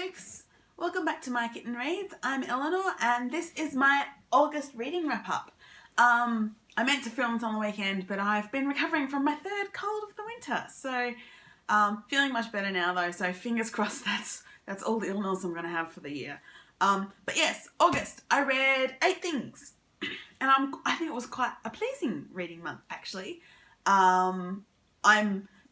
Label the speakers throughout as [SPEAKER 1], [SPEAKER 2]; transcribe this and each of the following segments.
[SPEAKER 1] folks, welcome back to My Kitten Reads. I'm Eleanor and this is my August reading wrap up. I meant to film this on the weekend, but I've been recovering from my third cold of the winter, so feeling much better now though, so fingers crossed that's all the illness I'm going to have for the year. But yes, August, I read 8 things and I think it was quite a pleasing reading month actually. I'm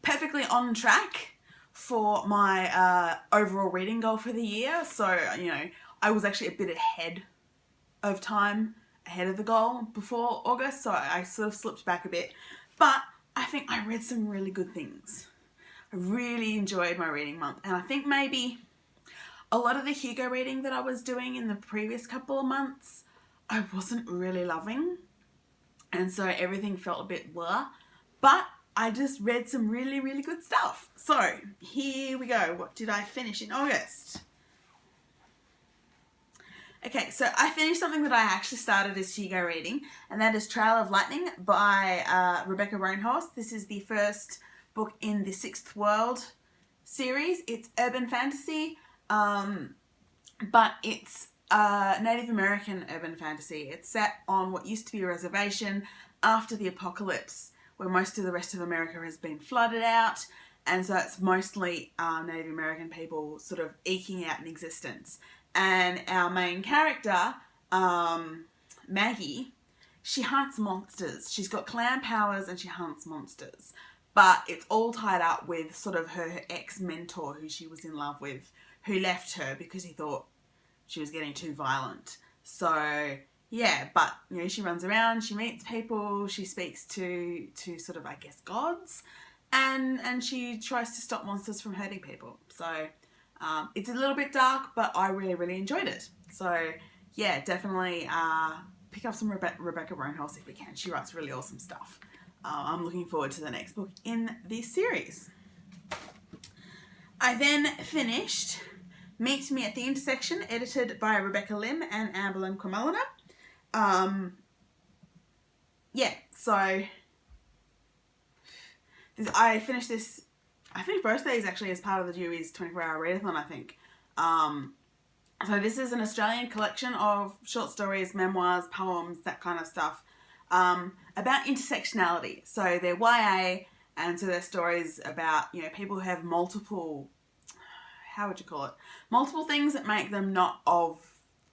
[SPEAKER 1] perfectly on track for my overall reading goal for the year. So, you know, I was actually a bit ahead of the goal before August. So I sort of slipped back a bit. But I think I read some really good things. I really enjoyed my reading month. And I think maybe a lot of the Hugo reading that I was doing in the previous couple of months, I wasn't really loving. And so everything felt a bit blur. But I just read some really, really good stuff. So, here we go. What did I finish in August? Okay, so I finished something that I actually started as Hugo reading, and that is Trail of Lightning by Rebecca Roanhorse. This is the first book in the Sixth World series. It's urban fantasy, but it's Native American urban fantasy. It's set on what used to be a reservation after the apocalypse, where most of the rest of America has been flooded out, and so it's mostly Native American people sort of eking out an existence. And our main character, Maggie, she hunts monsters. She's got clan powers and she hunts monsters. But it's all tied up with sort of her ex-mentor who she was in love with, who left her because he thought she was getting too violent. So yeah, but you know, she runs around, she meets people, she speaks to sort of, I guess, gods, and she tries to stop monsters from hurting people. So it's a little bit dark, but I really, really enjoyed it. So yeah, definitely pick up some Rebecca Roanhorse if we can. She writes really awesome stuff. I'm looking forward to the next book in this series. I then finished Meet Me at the Intersection, edited by Rebecca Lim and Ambelin Kwaymullina. Yeah, so I finished both of these actually as part of the Dewey's 24-hour readathon, I think. So this is an Australian collection of short stories, memoirs, poems, that kind of stuff, about intersectionality. So they're YA, and so they're stories about, you know, people who have multiple, multiple things that make them not of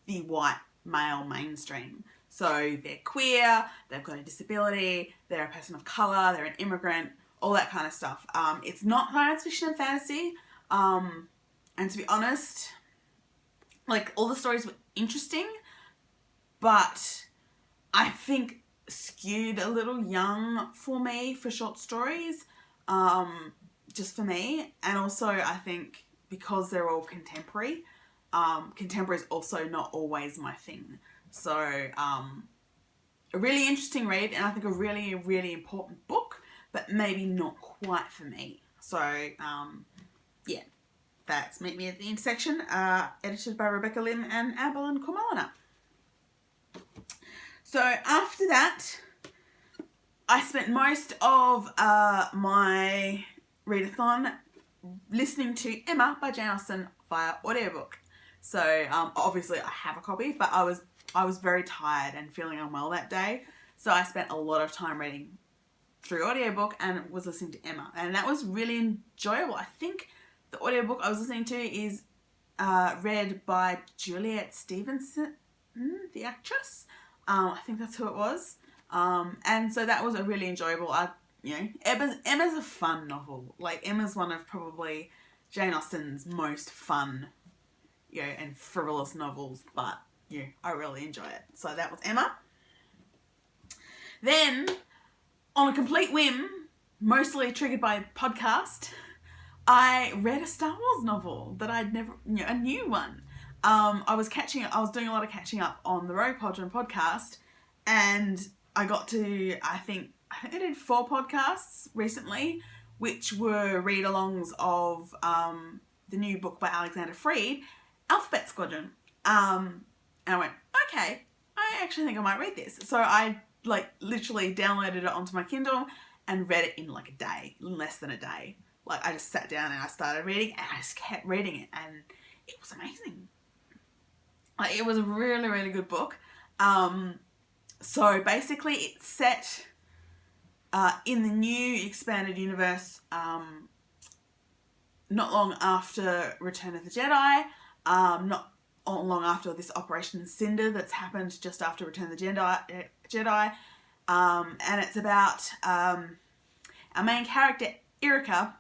[SPEAKER 1] the white male mainstream. So they're queer, they've got a disability, they're a person of colour, they're an immigrant, all that kind of stuff. It's not science fiction and fantasy, and to be honest, like, all the stories were interesting, but I think skewed a little young for me for short stories, just for me. And also I think because they're all contemporary, contemporary is also not always my thing. So a really interesting read, and I think a really, really important book, but maybe not quite for me. So yeah, that's Meet Me at the Intersection, edited by Rebecca Lim and Ambelin Kwaymullina. So after that, I spent most of my readathon listening to Emma by Jane Austen via audiobook. So obviously I have a copy, but I was very tired and feeling unwell that day, so I spent a lot of time reading through audiobook and was listening to Emma, and that was really enjoyable. I think the audiobook I was listening to is read by Juliet Stevenson, the actress. I think that's who it was. And so that was a really enjoyable. You know, Emma's a fun novel. Like, Emma's one of probably Jane Austen's most fun, you know, and frivolous novels, but yeah, I really enjoy it. So that was Emma. Then, on a complete whim, mostly triggered by podcast, I read a Star Wars novel that I'd never, you know, a new one. I was doing a lot of catching up on the Squadron podcast, and I got to, I think I did 4 podcasts recently, which were read-alongs of the new book by Alexander Freed, Alphabet Squadron. And I went, okay, I actually think I might read this. So I literally downloaded it onto my Kindle and read it in like a day, less than a day. Like, I just sat down and I started reading, and I just kept reading it, and it was amazing. Like, it was a really, really good book. So basically it's set in the new expanded universe, not long after Return of the Jedi, not long after this Operation Cinder that's happened just after Return of the Jedi. And it's about our main character, Erica.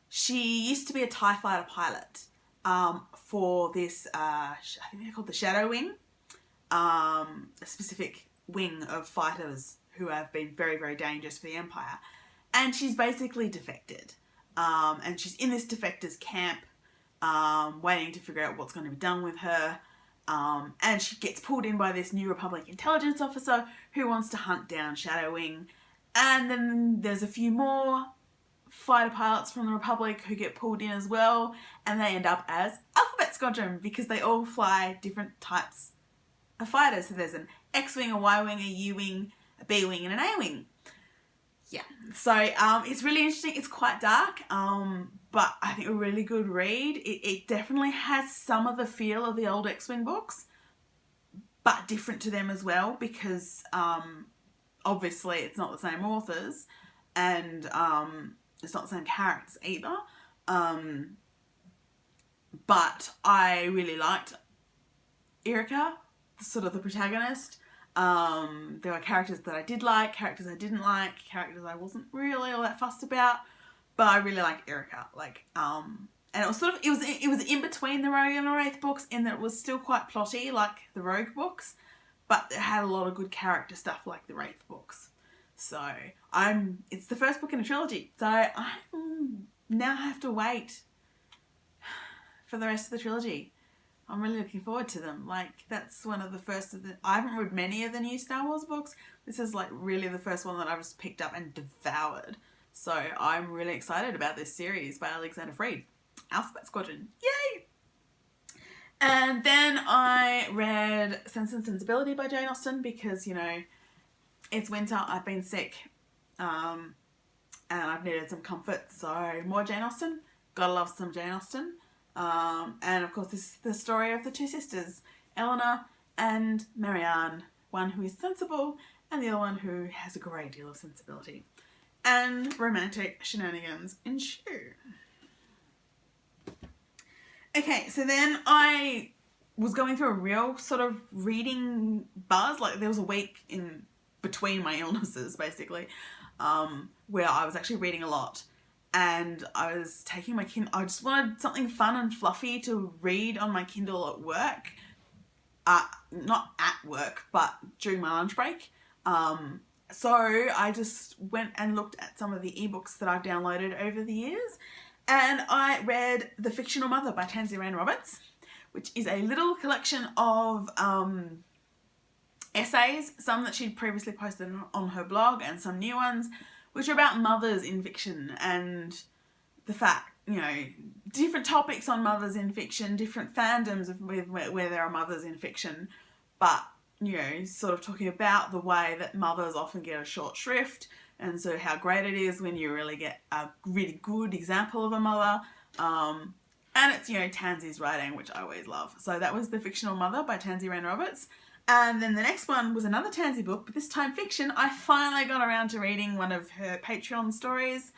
[SPEAKER 1] She used to be a TIE fighter pilot for this, I think they're called the Shadow Wing, a specific wing of fighters who have been very, very dangerous for the Empire. And she's basically defected. And she's in this defectors camp, waiting to figure out what's going to be done with her. And she gets pulled in by this New Republic intelligence officer who wants to hunt down Shadow Wing. And then there's a few more fighter pilots from the Republic who get pulled in as well. And they end up as Alphabet Squadron because they all fly different types of fighters. So there's an X-Wing, a Y-Wing, a U-Wing, a B-Wing, and an A-Wing. Yeah, so it's really interesting. It's quite dark, but I think a really good read. It definitely has some of the feel of the old X-Wing books, but different to them as well because obviously it's not the same authors and it's not the same characters either. But I really liked Erica, sort of the protagonist. There were characters that I did like, characters I didn't like, characters I wasn't really all that fussed about, but I really liked Erica. And it was sort of, it was in between the Rogue and the Wraith books in that it was still quite plotty like the Rogue books, but it had a lot of good character stuff like the Wraith books. So it's the first book in a trilogy, so I now have to wait for the rest of the trilogy. I'm really looking forward to them. Like, that's one of the first I haven't read many of the new Star Wars books. This is like really the first one that I've just picked up and devoured. So I'm really excited about this series by Alexander Freed. Alphabet Squadron. Yay! And then I read Sense and Sensibility by Jane Austen because, you know, it's winter, I've been sick, and I've needed some comfort. So more Jane Austen. Gotta love some Jane Austen. And of course this is the story of the two sisters, Eleanor and Marianne, one who is sensible and the other one who has a great deal of sensibility. And romantic shenanigans ensue. Okay, so then I was going through a real sort of reading buzz. Like, there was a week in between my illnesses basically, where I was actually reading a lot. And I was taking my Kindle. I just wanted something fun and fluffy to read on my Kindle at work. Not at work, but during my lunch break. So I just went and looked at some of the ebooks that I've downloaded over the years. And I read The Fictional Mother by Tansy Roberts, which is a little collection of essays, some that she'd previously posted on her blog and some new ones, which are about mothers in fiction and the fact, you know, different topics on mothers in fiction, different fandoms of where there are mothers in fiction, but, you know, sort of talking about the way that mothers often get a short shrift, and so how great it is when you really get a really good example of a mother. And it's, you know, Tansy's writing, which I always love. So that was The Fictional Mother by Tansy Roberts. And then the next one was another Tansy book, but this time fiction. I finally got around to reading one of her Patreon stories,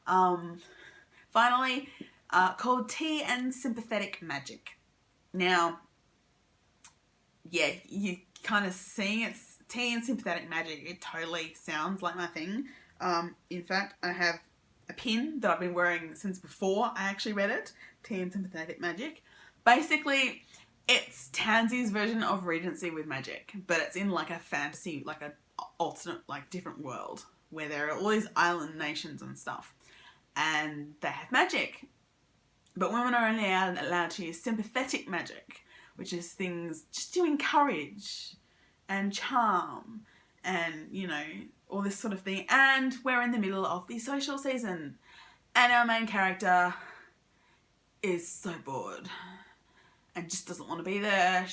[SPEAKER 1] finally, called Tea and Sympathetic Magic. Now, yeah, you kind of seeing it's Tea and Sympathetic Magic. It totally sounds like my thing. In fact, I have a pin that I've been wearing since before I actually read it, Tea and Sympathetic Magic. Basically, it's Tansy's version of Regency with magic, but it's in like a fantasy, like a alternate, like different world where there are all these island nations and stuff, and they have magic. But women are only allowed to use sympathetic magic, which is things just to encourage and charm and, you know, all this sort of thing. And we're in the middle of the social season, and our main character is so bored and just doesn't want to be there.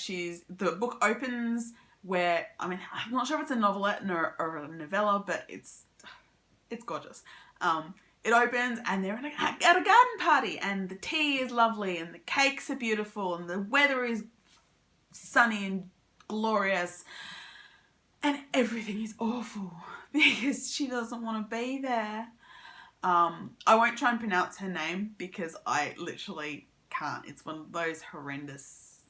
[SPEAKER 1] The book opens where, I mean, I'm not sure if it's a novelette or a novella, but it's gorgeous. it opens and they're at a garden party and the tea is lovely and the cakes are beautiful and the weather is sunny and glorious and everything is awful because she doesn't want to be there. I won't try and pronounce her name because I literally can't. It's one of those horrendous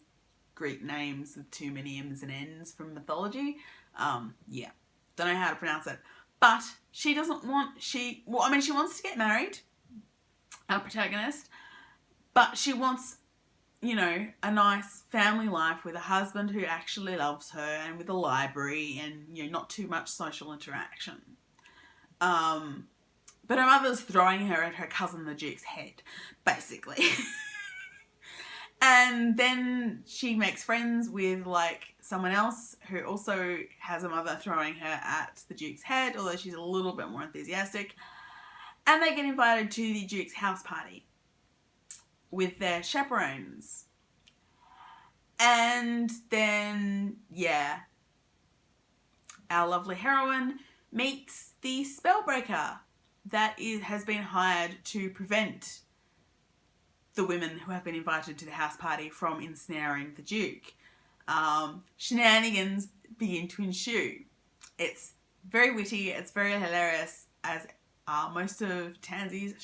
[SPEAKER 1] Greek names with too many M's and N's from mythology. Yeah, don't know how to pronounce it. But she doesn't want, she wants to get married, our protagonist, but she wants, you know, a nice family life with a husband who actually loves her and with a library and, you know, not too much social interaction. But her mother's throwing her at her cousin the Duke's head, basically. And then she makes friends with like someone else who also has a mother throwing her at the Duke's head, although she's a little bit more enthusiastic. And they get invited to the Duke's house party with their chaperones. And then, yeah, our lovely heroine meets the spellbreaker that has been hired to prevent the women who have been invited to the house party from ensnaring the Duke. Shenanigans begin to ensue. It's very witty, it's very hilarious, as are most of Tansy's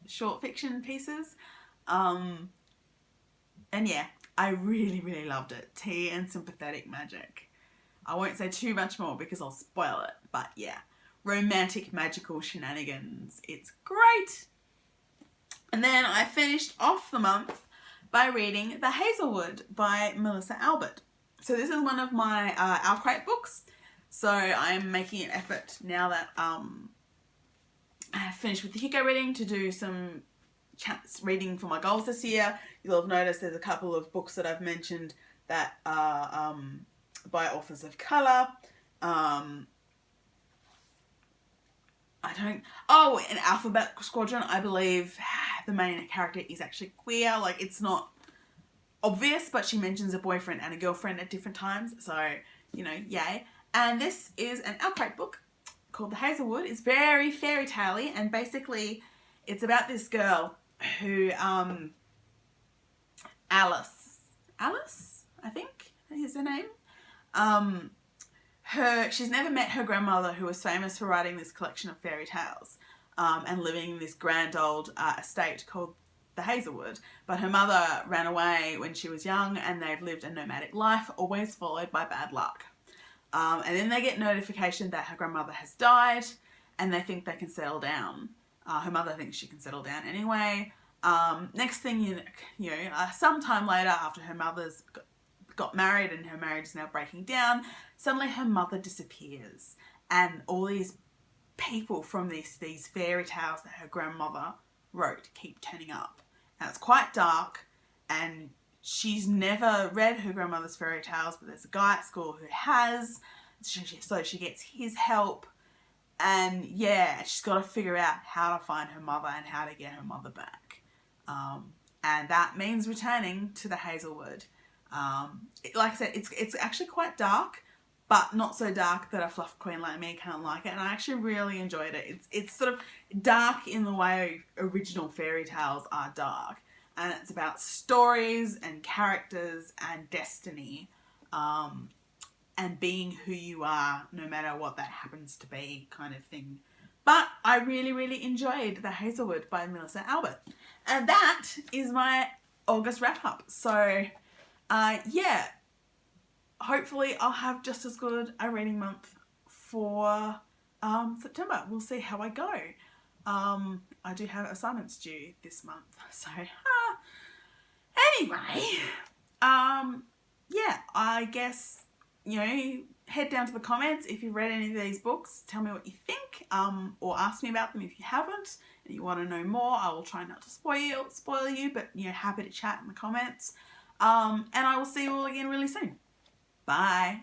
[SPEAKER 1] short fiction pieces. And yeah, I really, really loved it. Tea and sympathetic magic. I won't say too much more because I'll spoil it, but yeah, romantic magical shenanigans. It's great. And then I finished off the month by reading The Hazelwood by Melissa Albert. So this is one of my Alcrate books. So I'm making an effort now that I have finished with the Hiko reading to do some reading for my goals this year. You'll have noticed there's a couple of books that I've mentioned that are by authors of colour. In Alphabet Squadron, I believe the main character is actually queer. Like, it's not obvious, but she mentions a boyfriend and a girlfriend at different times. So, you know, yay. And this is an Alcrate book called The Hazelwood. It's very fairy tale-y, and basically it's about this girl who, Alice, I think is her name. She's never met her grandmother, who was famous for writing this collection of fairy tales and living in this grand old estate called the Hazelwood. But her mother ran away when she was young and they've lived a nomadic life, always followed by bad luck. And then they get notification that her grandmother has died and they think they can settle down. Her mother thinks she can settle down anyway. Next thing you know, sometime later after her mother's got married and her marriage is now breaking down, suddenly her mother disappears and all these people from these fairy tales that her grandmother wrote keep turning up. And it's quite dark and she's never read her grandmother's fairy tales, but there's a guy at school who has, so she gets his help, and yeah, she's got to figure out how to find her mother and how to get her mother back. And that means returning to the Hazelwood. Like I said, it's actually quite dark, but not so dark that a fluff queen like me can't like it. And I actually really enjoyed it. It's sort of dark in the way original fairy tales are dark. And it's about stories and characters and destiny, and being who you are no matter what that happens to be, kind of thing. But I really, really enjoyed The Hazelwood by Melissa Albert. And that is my August wrap up. So yeah, hopefully I'll have just as good a reading month for September. We'll see how I go. I do have assignments due this month, so anyway, yeah, I guess, you know, head down to the comments if you've read any of these books. Tell me what you think, or ask me about them if you haven't and you want to know more. I will try not to spoil you, but, you know, happy to chat in the comments. And I will see you all again really soon. Bye.